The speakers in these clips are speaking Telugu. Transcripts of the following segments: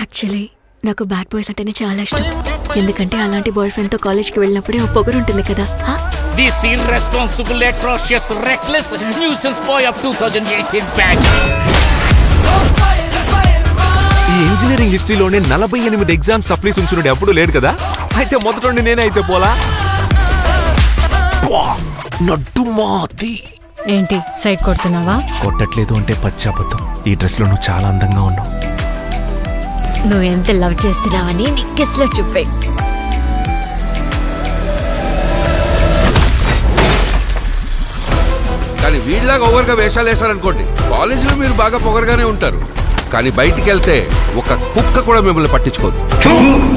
యాక్చువల్లీ నాకు బ్యాడ్ బాయ్స్ అంటేనే చాలా ఇష్టం. ఎందుకంటే అలాంటి బాయ్ ఫ్రెండ్ తో కాలేజ్కి వెళ్ళినప్పుడే ఓ పొగరు ఉంటుంది కదా. This irresponsible, atrocious, reckless nuisance boy of 2018 batch. ఈ ఇంజనీరింగ్ హిస్టరీలోనే 48 ఎగ్జామ్స్ సప్లీస్ ఉంచున్నాడు ఎప్పుడు లేడు కదా. అయితే మొదటి నేనే అయితే పోలా. నడ్డు మాతి. ఏంటి సైడ్ కొడుతున్నావా? కొట్టట్లేదు అంటే పచ్చాబద్ధం. ఈ డ్రెస్ లో నువ్వు చాలా అందంగా ఉన్నావు. నువ్వు ఎంత లవ్ చేస్తున్నావని నీ కిస్ లో చూపే. కానీ వీళ్ళలాగా ఓవర్గా వేషాలు వేశారనుకోండి, కాలేజీలో మీరు బాగా పొగరగానే ఉంటారు, కానీ బయటికి వెళ్తే ఒక కుక్క కూడా మిమ్మల్ని పట్టించుకోదు.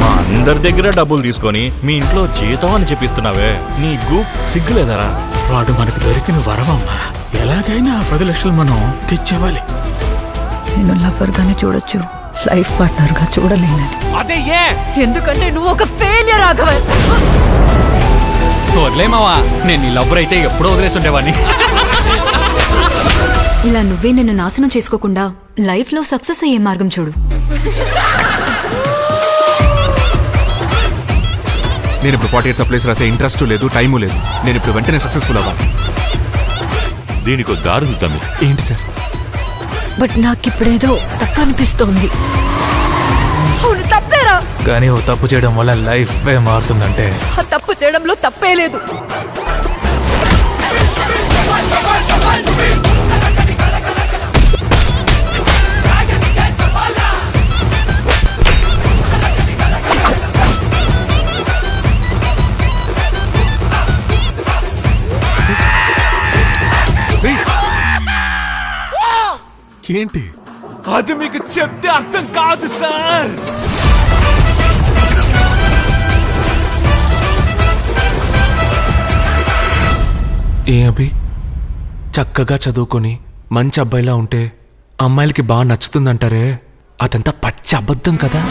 మా అందరి దగ్గర డబ్బులు తీసుకొని మీ ఇంట్లో జీతం అని చెప్పిస్తున్నావే, నీకు సిగ్గులేదరా? వాడు మనకు దొరికిన వరవమ్మా. ఎలాగైనా 10 లక్షలు మనం తెచ్చేవాలి. నేను లవర్ గానే చూడొచ్చు, లైఫ్ పార్ట్నర్ గా చూడలేనని. అదే ఎందుకంటే నువ్వు ఒక ఫెయిలియర్ రాఘవన్. వదిలేమావా, నేను నీ లవ్వర్ అయితే ఎప్పుడో వదిలేసి ఉండేవాడిని. ఇలా నువ్వే నిన్ను నాశనం చేసుకోకుండా లైఫ్ లో సక్సెస్ అయ్యే మార్గం చూడు. నేను ఇప్పుడు 48 సప్లైస్ రాసే ఇంట్రెస్ట్ లేదు, టైము లేదు. నేను ఇప్పుడు వెంటనే సక్సెస్ఫుల్ అవ్వాలి. దీనికి దారులు తమ్మి. ఏంటి సార్? బట్ నాకిప్పుడేదో తప్పు అనిపిస్తోంది. అవును తప్పేరా, కానీ ఓ తప్పు చేయడం వల్ల లైఫ్ మారుతుందంటే ఆ తప్పు చేయడంలో తప్పే లేదు. ఏంటి అది? మీకు చెప్తే అర్థం కాదు సార్. ఏ అభి, చక్కగా చదువుకొని మంచి అబ్బాయిలా ఉంటే అమ్మాయిలకి బాగా నచ్చుతుందంటారే, అదంతా పచ్చి అబద్ధం కదా.